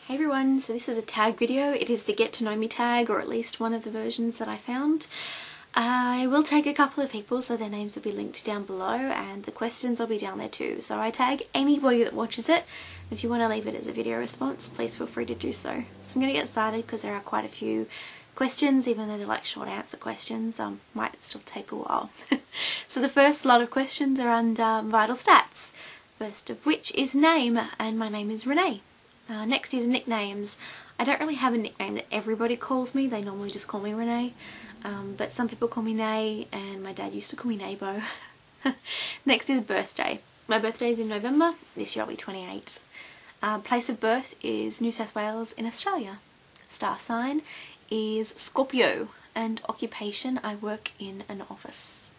Hey everyone, so this is a tag video. It is the Get to Know Me tag, or at least one of the versions that I found. I will tag a couple of people, so their names will be linked down below, and the questions will be down there too. So I tag anybody that watches it. If you want to leave it as a video response, please feel free to do so. So I'm going to get started because there are quite a few questions, even though they're like short answer questions. Might still take a while. So the first lot of questions are under vital stats. First of which is name, and my name is Renee. Next is nicknames. I don't really have a nickname that everybody calls me, they normally just call me Renee, but some people call me Nay, and my dad used to call me Nabo. Next is birthday. My birthday is in November, this year I'll be 28. Place of birth is New South Wales in Australia. Star sign is Scorpio, and occupation, I work in an office.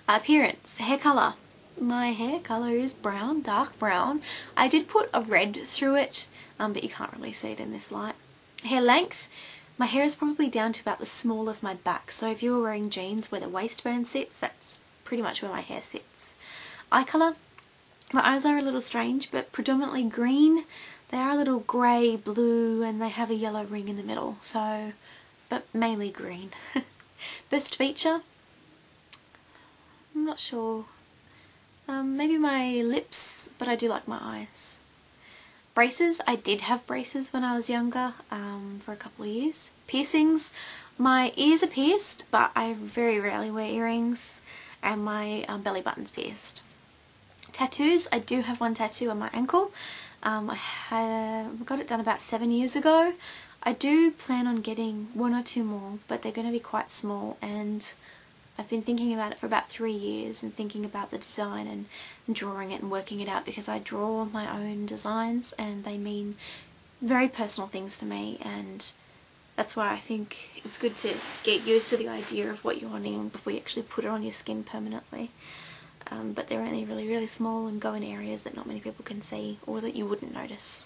Appearance, hair colour. My hair colour is brown, dark brown. I did put a red through it, but you can't really see it in this light. Hair length, my hair is probably down to about the small of my back, so if you were wearing jeans where the waistband sits, that's pretty much where my hair sits. Eye colour, my eyes are a little strange, but predominantly green. They are a little grey, blue, and they have a yellow ring in the middle, so, but mainly green. Best feature, I'm not sure. Maybe my lips, but I do like my eyes. Braces, I did have braces when I was younger, for a couple of years. Piercings, my ears are pierced, but I very rarely wear earrings, and my belly button's pierced. Tattoos, I do have one tattoo on my ankle. I got it done about 7 years ago. I do plan on getting 1 or 2 more, but they're going to be quite small, and I've been thinking about it for about 3 years and thinking about the design and drawing it and working it out, because I draw my own designs and they mean very personal things to me, and that's why I think it's good to get used to the idea of what you're wanting before you actually put it on your skin permanently. But they're only really small and go in areas that not many people can see or that you wouldn't notice.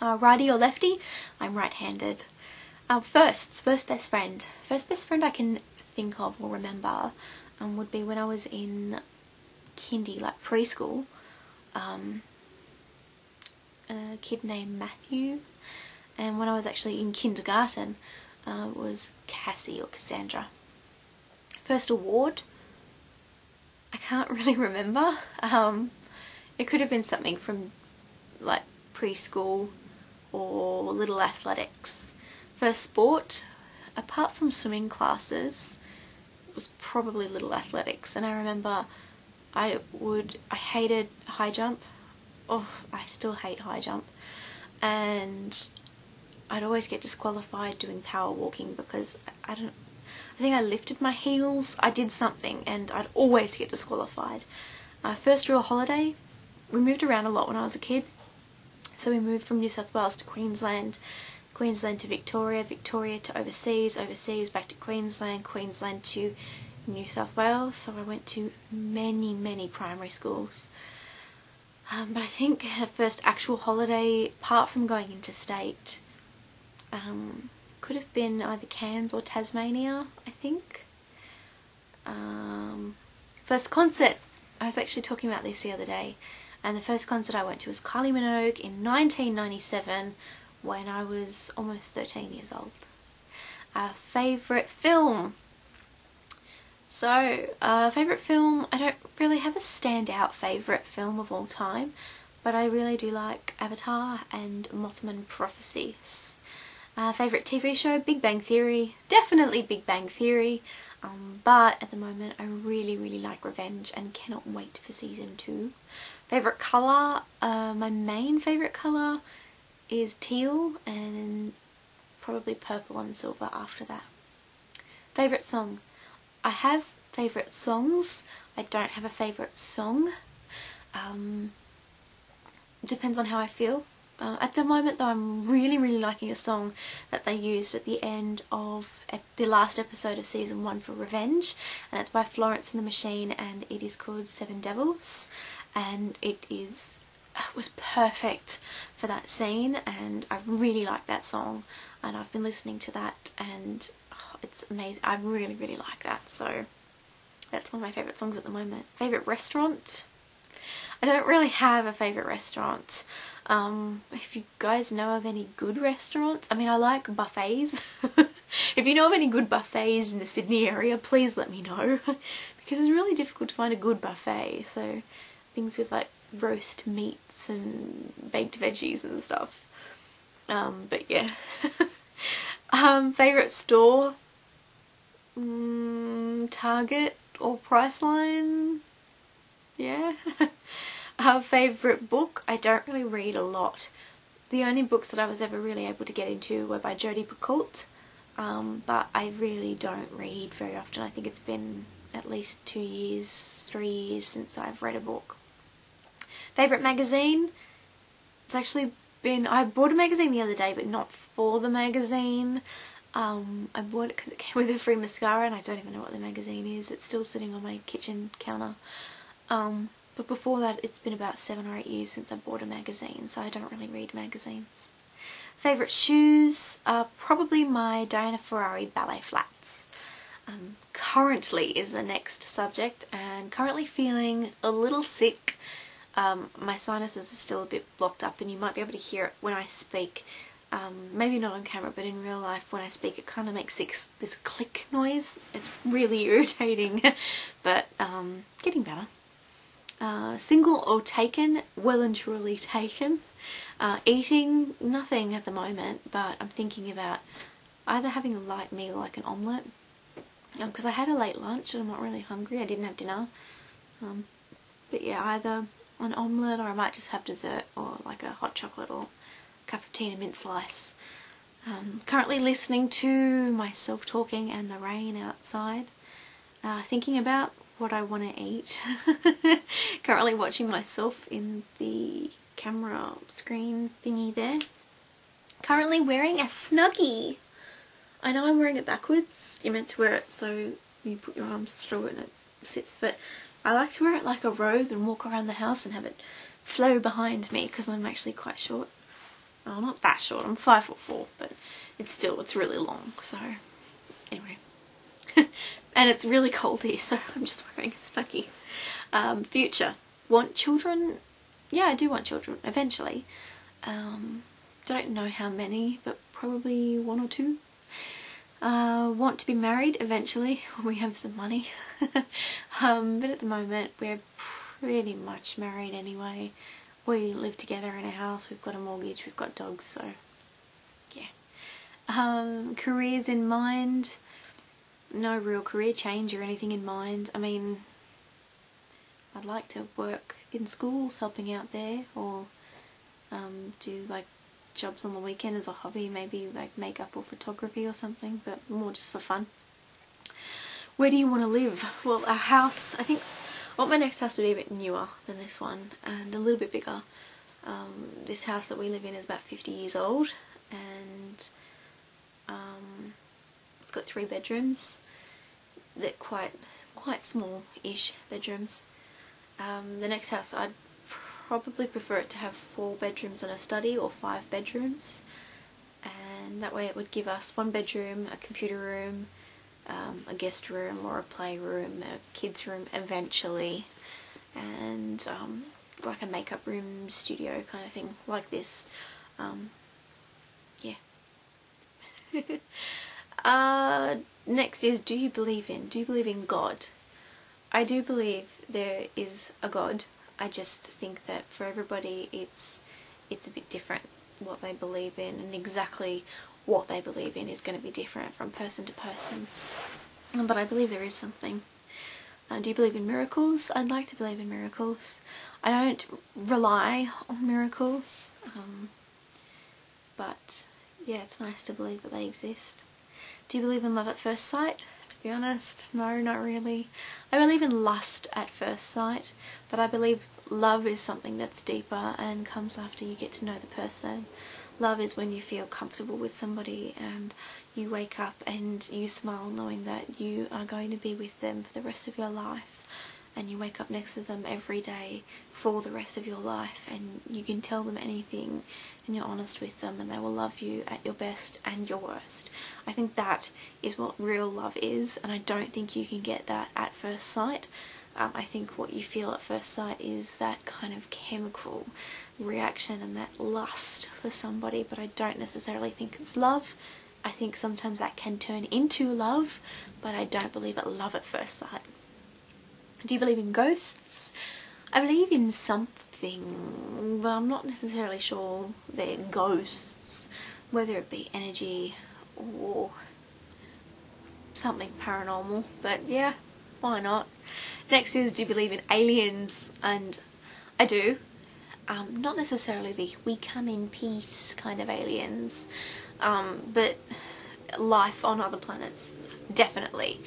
Righty or lefty? I'm right-handed. First best friend. First best friend I can think of or remember would be when I was in kindy, like preschool. A kid named Matthew, and when I was actually in kindergarten it was Cassie or Cassandra. First award, I can't really remember. It could have been something from like preschool or little athletics. First sport, apart from swimming classes, was probably little athletics, and I remember I hated high jump. Oh, I still hate high jump, and I'd always get disqualified doing power walking because I think I lifted my heels, I did something, and I'd always get disqualified. First real holiday, we moved around a lot when I was a kid, so we moved from New South Wales to Queensland, Queensland to Victoria, Victoria to overseas, overseas back to Queensland, Queensland to New South Wales, so I went to many primary schools. But I think the first actual holiday, apart from going interstate, could have been either Cairns or Tasmania, I think. First concert, I was actually talking about this the other day, and the first concert I went to was Kylie Minogue in 1997, when I was almost 13 years old. Favourite film? So, favourite film, I don't really have a standout favourite film of all time, but I really do like Avatar and Mothman Prophecies. Favourite TV show? Big Bang Theory. Definitely Big Bang Theory, but at the moment I really like Revenge and cannot wait for season 2. Favourite colour? My main favourite colour is teal, and probably purple and silver after that. Favourite song? I have favourite songs, I don't have a favourite song. Depends on how I feel. At the moment though, I'm really liking a song that they used at the end of the last episode of season 1 for Revenge, and it's by Florence and the Machine, and it is called Seven Devils, and it was perfect for that scene, and I really like that song, and I've been listening to that, and it's amazing. I really like that, so that's one of my favourite songs at the moment. Favourite restaurant? I don't really have a favourite restaurant. If you guys know of any good restaurants, I mean, I like buffets. If you know of any good buffets in the Sydney area, please let me know, because it's really difficult to find a good buffet. So things with like roast meats and baked veggies and stuff. But yeah. Favourite store? Target or Priceline? Yeah. Favourite book? I don't really read a lot. The only books that I was ever really able to get into were by Jodi Picoult, but I really don't read very often. I think it's been at least 2 years, 3 years since I've read a book. Favourite magazine? It's actually been, I bought a magazine the other day, but not for the magazine. I bought it because it came with a free mascara, and I don't even know what the magazine is. It's still sitting on my kitchen counter. But before that, it's been about 7 or 8 years since I bought a magazine, so I don't really read magazines. Favourite shoes are probably my Diana Ferrari ballet flats. Currently is the next subject, and currently feeling a little sick. My sinuses are still a bit blocked up, and you might be able to hear it when I speak. Maybe not on camera, but in real life when I speak it kind of makes this click noise. It's really irritating, but getting better. Single or taken? Well and truly taken. Eating? Nothing at the moment, but I'm thinking about either having a light meal like an omelette, because I had a late lunch and I'm not really hungry. I didn't have dinner. But yeah, either an omelette, or I might just have dessert, or like a hot chocolate or a cup of tea and a mint slice. Currently listening to myself talking and the rain outside. Thinking about what I want to eat. Currently watching myself in the camera screen thingy there. Currently wearing a Snuggie. I know I'm wearing it backwards. You're meant to wear it so you put your arms through it and it sits, but I like to wear it like a robe and walk around the house and have it flow behind me, because I'm actually quite short. Oh, not that short, I'm 5'4", but it's really long, so anyway. And it's really cold here, so I'm just wearing a Snuggie. Future. Want children? Yeah, I do want children, eventually. Don't know how many, but probably 1 or 2. Want to be married eventually, when we have some money. But at the moment, we're pretty much married anyway. We live together in a house, we've got a mortgage, we've got dogs, so yeah. Careers in mind? No real career change or anything in mind. I mean, I'd like to work in schools, helping out there, or do like jobs on the weekend as a hobby, maybe like makeup or photography or something, but more just for fun. Where do you want to live? Well, our house, I think I want my next house to be a bit newer than this one and a little bit bigger. This house that we live in is about 50 years old, and it's got 3 bedrooms. They're quite small-ish bedrooms. The next house, I'd probably prefer it to have 4 bedrooms and a study, or 5 bedrooms, and that way it would give us 1 bedroom, a computer room, a guest room or a playroom, a kids room eventually, and like a makeup room, studio kind of thing, like this. Yeah. Next is, do you believe in God? I do believe there is a God. I just think that for everybody it's a bit different what they believe in, and exactly what they believe in is going to be different from person to person. But I believe there is something. Do you believe in miracles? I'd like to believe in miracles. I don't rely on miracles, but yeah, it's nice to believe that they exist. Do you believe in love at first sight? To be honest, no, not really. I believe in lust at first sight, but I believe love is something that's deeper and comes after you get to know the person. Love is when you feel comfortable with somebody and you wake up and you smile knowing that you are going to be with them for the rest of your life, and you wake up next to them every day for the rest of your life, and you can tell them anything and you're honest with them, and they will love you at your best and your worst. I think that is what real love is, and I don't think you can get that at first sight. I think what you feel at first sight is that kind of chemical reaction and that lust for somebody, but I don't necessarily think it's love. I think sometimes that can turn into love, but I don't believe it's love at first sight. Do you believe in ghosts? I believe in something, but I'm not necessarily sure they're ghosts, whether it be energy or something paranormal, but yeah, why not? Next is, do you believe in aliens? And I do. Not necessarily the we come in peace kind of aliens, but life on other planets, definitely.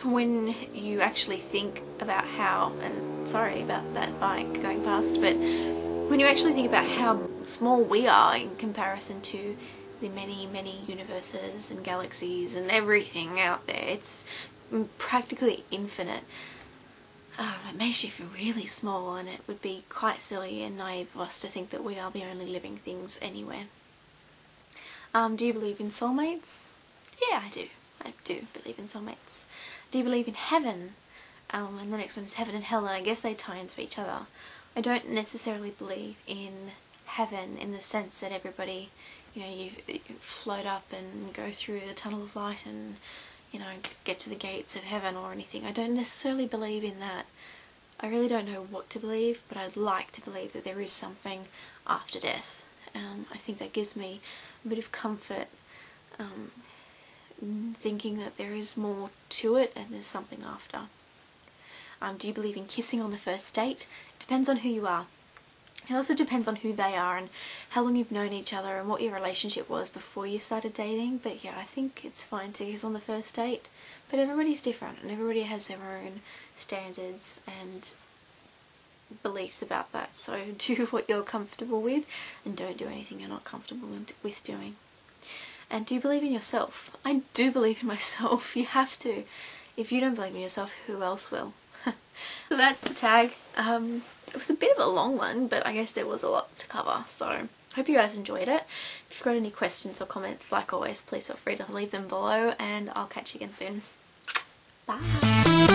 When you actually think about how, and sorry about that bike going past, but when you actually think about how small we are in comparison to the many, many universes and galaxies and everything out there, it's practically infinite. It makes you feel really small, and it would be quite silly and naive of us to think that we are the only living things anywhere. Do you believe in soulmates? Yeah, I do. I do believe in soulmates. Do you believe in heaven? And the next one is heaven and hell, and I guess they tie into each other. I don't necessarily believe in heaven in the sense that everybody, you know, you float up and go through the tunnel of light and, you know, get to the gates of heaven or anything. I don't necessarily believe in that. I really don't know what to believe, but I'd like to believe that there is something after death. I think that gives me a bit of comfort, thinking that there is more to it and there's something after. Do you believe in kissing on the first date? It depends on who you are. It also depends on who they are and how long you've known each other and what your relationship was before you started dating. But yeah, I think it's fine to kiss on the first date. But everybody's different and everybody has their own standards and beliefs about that. So do what you're comfortable with and don't do anything you're not comfortable with doing. And do you believe in yourself? I do believe in myself. You have to. If you don't believe in yourself, who else will? So that's the tag. It was a bit of a long one, but I guess there was a lot to cover, so hope you guys enjoyed it. If you've got any questions or comments, like always, please feel free to leave them below, and I'll catch you again soon. Bye!